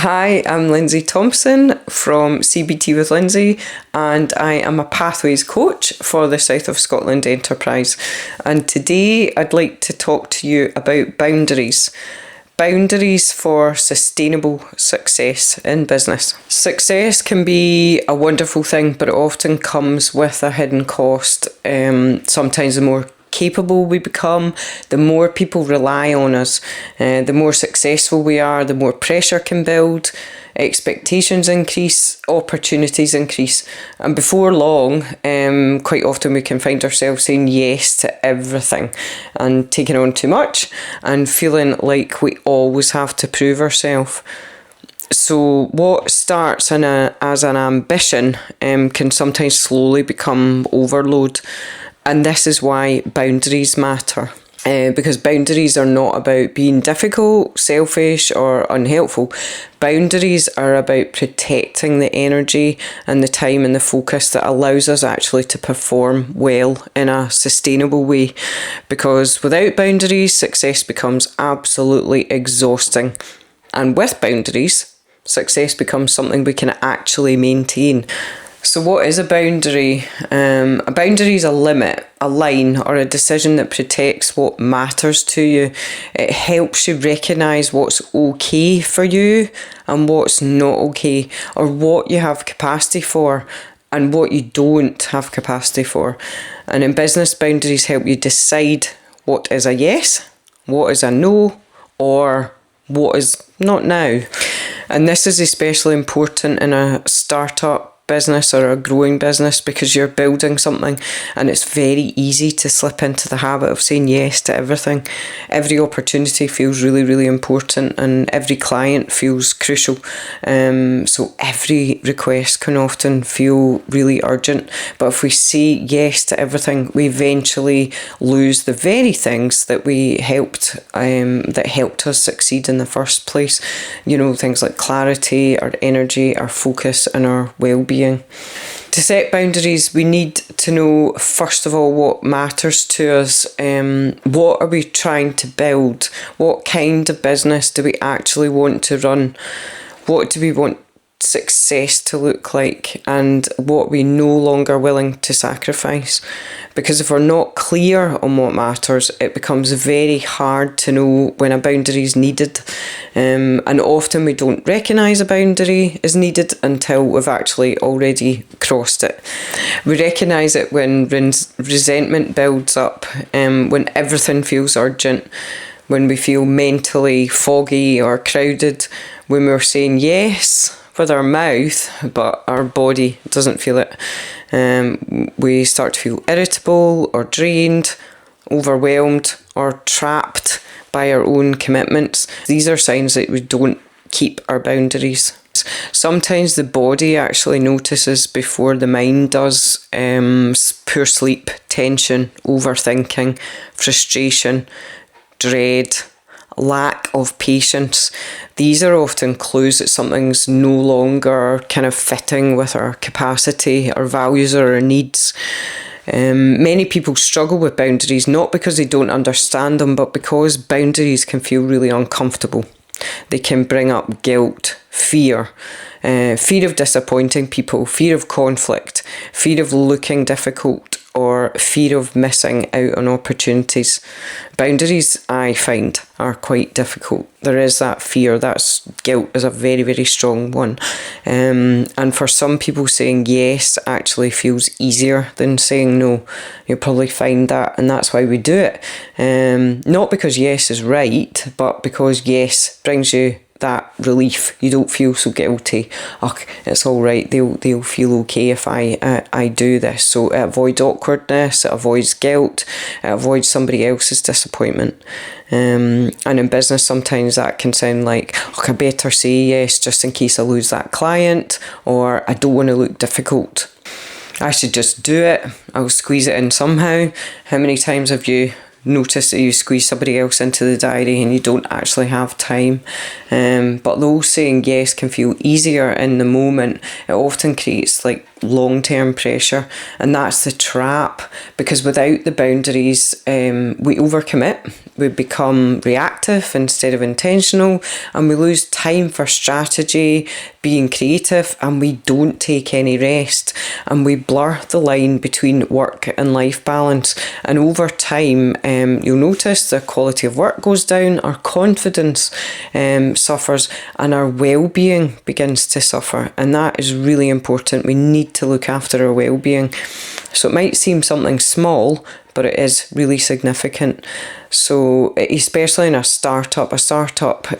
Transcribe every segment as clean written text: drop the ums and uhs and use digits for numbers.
Hi, I'm Lindsay Thompson from CBT with Lindsay, and I am a Pathways coach for the South of Scotland enterprise. And today I'd like to talk to you about boundaries. Boundaries for sustainable success in business. Success can be a wonderful thing, but it often comes with a hidden cost. Sometimes the more capable we become, the more people rely on us, the more successful we are, the more pressure can build, expectations increase, opportunities increase, and before long, quite often we can find ourselves saying yes to everything and taking on too much and feeling like we always have to prove ourselves. So what starts as an ambition can sometimes slowly become overload. And this is why boundaries matter. Because boundaries are not about being difficult, selfish or unhelpful. Boundaries are about protecting the energy and the time and the focus that allows us actually to perform well in a sustainable way. Because without boundaries, success becomes absolutely exhausting. And with boundaries, success becomes something we can actually maintain. So what is a boundary? A boundary is a limit, a line or a decision that protects what matters to you. It helps you recognise what's okay for you and what's not okay, or what you have capacity for and what you don't have capacity for. And in business, boundaries help you decide what is a yes, what is a no, or what is not now. And this is especially important in a startup business or a growing business, because you're building something and it's very easy to slip into the habit of saying yes to everything. Every opportunity feels really, really important, and every client feels crucial. So every request can often feel really urgent. But if we say yes to everything, we eventually lose the very things that that helped us succeed in the first place. You know, things like clarity, our energy, our focus, and our well-being. To set boundaries, we need to know, first of all, what matters to us. What are we trying to build? What kind of business do we actually want to run? What do we want success to look like, and what we no longer willing to sacrifice? Because if we're not clear on what matters, it becomes very hard to know when a boundary is needed, and often we don't recognise a boundary is needed until we've actually already crossed it. We recognise it when resentment builds up, when everything feels urgent, when we feel mentally foggy or crowded, when we're saying yes with our mouth, but our body doesn't feel it. We start to feel irritable or drained, overwhelmed or trapped by our own commitments. These are signs that we don't keep our boundaries. Sometimes the body actually notices before the mind does. Poor sleep, tension, overthinking, frustration, dread, lack of patience. These are often clues that something's no longer kind of fitting with our capacity, our values or our needs. Many people struggle with boundaries, not because they don't understand them, but because boundaries can feel really uncomfortable. They can bring up guilt, fear of disappointing people, fear of conflict, fear of looking difficult, or fear of missing out on opportunities. Boundaries, I find, are quite difficult. There is that fear, guilt is a very, very strong one. And for some people, saying yes actually feels easier than saying no. You'll probably find that, and that's why we do it. Not because yes is right, but because yes brings you that relief. You don't feel so guilty. Oh, it's all right. They'll feel okay if I do this. So it avoids awkwardness. It avoids guilt. It avoids somebody else's disappointment. And in business, sometimes that can sound like, I better say yes just in case I lose that client, or I don't want to look difficult. I should just do it. I'll squeeze it in somehow. How many times have you notice that you squeeze somebody else into the diary and you don't actually have time? But though saying yes can feel easier in the moment, it often creates like long-term pressure, and that's the trap, because without the boundaries, we overcommit, we become reactive instead of intentional, and we lose time for strategy, being creative, and we don't take any rest, and we blur the line between work and life balance. And over time, you'll notice the quality of work goes down, our confidence suffers, and our well-being begins to suffer. And that is really important. We need to look after our well-being. So it might seem something small, but it is really significant. So especially in a startup,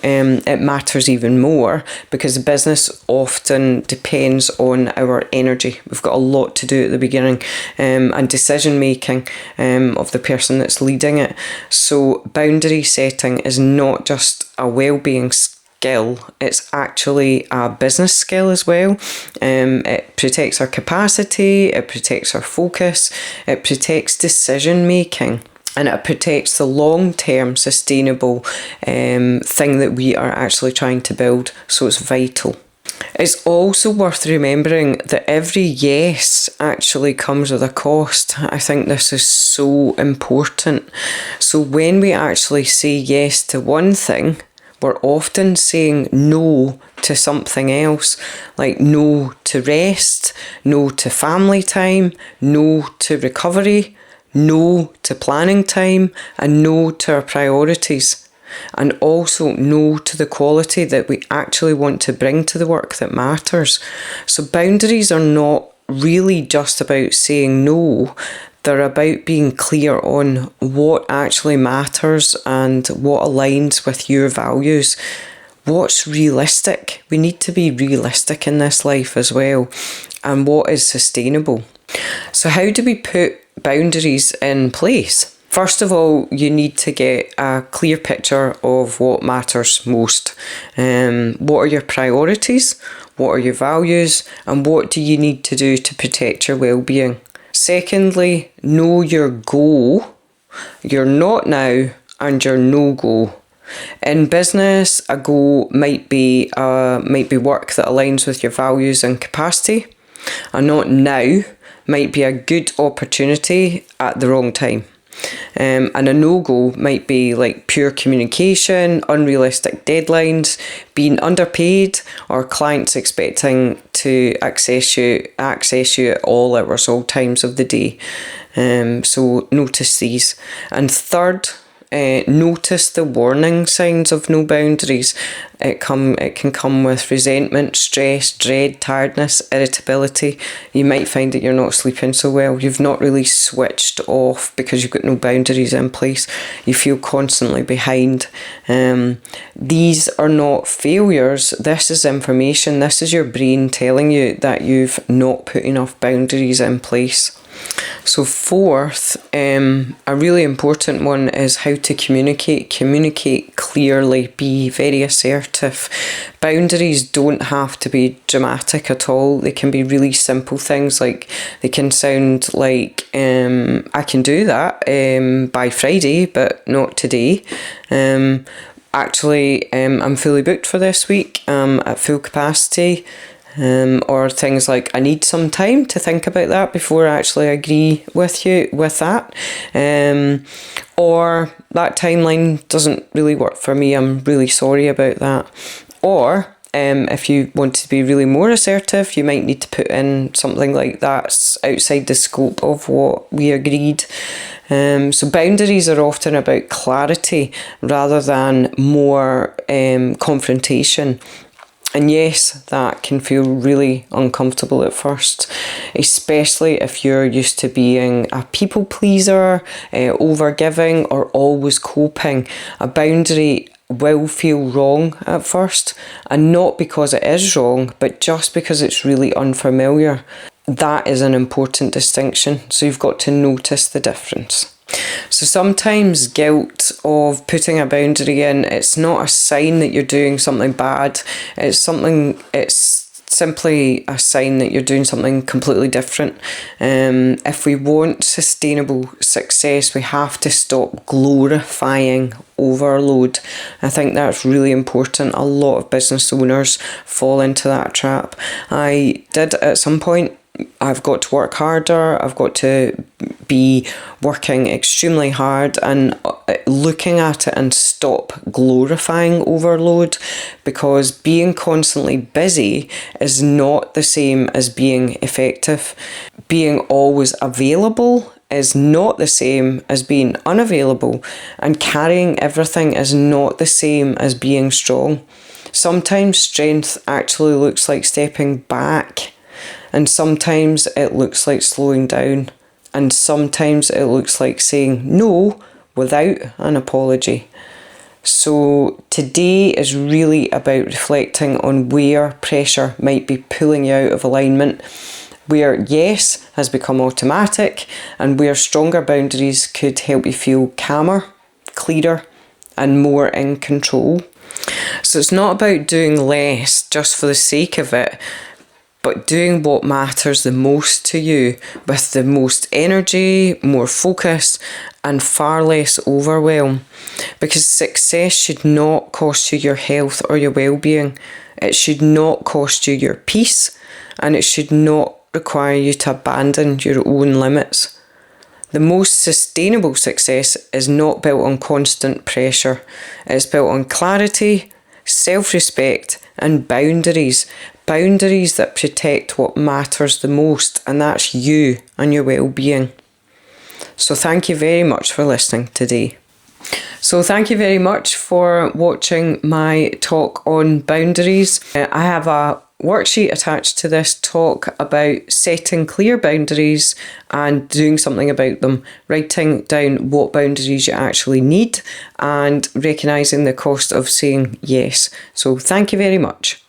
it matters even more, because the business often depends on our energy. We've got a lot to do at the beginning, and decision making of the person that's leading it. So boundary setting is not just a well-being skill, it's actually a business skill as well. It protects our capacity, it protects our focus, it protects decision making, and it protects the long-term sustainable thing that we are actually trying to build. So it's vital. It's also worth remembering that every yes actually comes with a cost. I think this is so important. So when we actually say yes to one thing, we're often saying no to something else, like no to rest, no to family time, no to recovery, no to planning time, and no to our priorities. And also no to the quality that we actually want to bring to the work that matters. So boundaries are not really just about saying no. They're about being clear on what actually matters and what aligns with your values. What's realistic? We need to be realistic in this life as well. And what is sustainable? So how do we put boundaries in place? First of all, you need to get a clear picture of what matters most. What are your priorities? What are your values? And what do you need to do to protect your well-being? Secondly, know your go, your not now, and your no-go. In business, a go might be work that aligns with your values and capacity. A not now might be a good opportunity at the wrong time. And a no-go might be like pure communication, unrealistic deadlines, being underpaid, or clients expecting to access you at all hours, all times of the day. So notice these. And third, notice the warning signs of no boundaries. It can come with resentment, stress, dread, tiredness, irritability. You might find that you're not sleeping so well. You've not really switched off because you've got no boundaries in place. You feel constantly behind. These are not failures. This is information. This is your brain telling you that you've not put enough boundaries in place. So fourth, a really important one is how to communicate. Communicate clearly, be very assertive. Boundaries don't have to be dramatic at all. They can be really simple things, like they can sound like, I can do that by Friday, but not today. Actually, I'm fully booked for this week, at full capacity. Or things like, I need some time to think about that before I actually agree with you with that. Or that timeline doesn't really work for me. I'm really sorry about that. Or if you want to be really more assertive, you might need to put in something like that's outside the scope of what we agreed. So boundaries are often about clarity rather than more confrontation. And yes, that can feel really uncomfortable at first, especially if you're used to being a people pleaser, overgiving, or always coping. A boundary will feel wrong at first, and not because it is wrong, but just because it's really unfamiliar. That is an important distinction, so you've got to notice the difference. So sometimes guilt of putting a boundary in, it's not a sign that you're doing something bad. It's simply a sign that you're doing something completely different. If we want sustainable success, we have to stop glorifying overload. I think that's really important. A lot of business owners fall into that trap. I did at some point I've got to work harder, I've got to be working extremely hard, and looking at it and stop glorifying overload, because being constantly busy is not the same as being effective. Being always available is not the same as being unavailable, and carrying everything is not the same as being strong. Sometimes strength actually looks like stepping back, and sometimes it looks like slowing down, and sometimes it looks like saying no without an apology. So today is really about reflecting on where pressure might be pulling you out of alignment, where yes has become automatic, and where stronger boundaries could help you feel calmer, clearer, and more in control. So it's not about doing less just for the sake of it, but doing what matters the most to you with the most energy, more focus, and far less overwhelm. Because success should not cost you your health or your well-being. It should not cost you your peace, and it should not require you to abandon your own limits. The most sustainable success is not built on constant pressure. It's built on clarity, self-respect, and boundaries. Boundaries that protect what matters the most, and that's you and your well-being. So thank you very much for listening today. So thank you very much for watching my talk on boundaries. I have a worksheet attached to this talk about setting clear boundaries and doing something about them, writing down what boundaries you actually need and recognising the cost of saying yes. So thank you very much.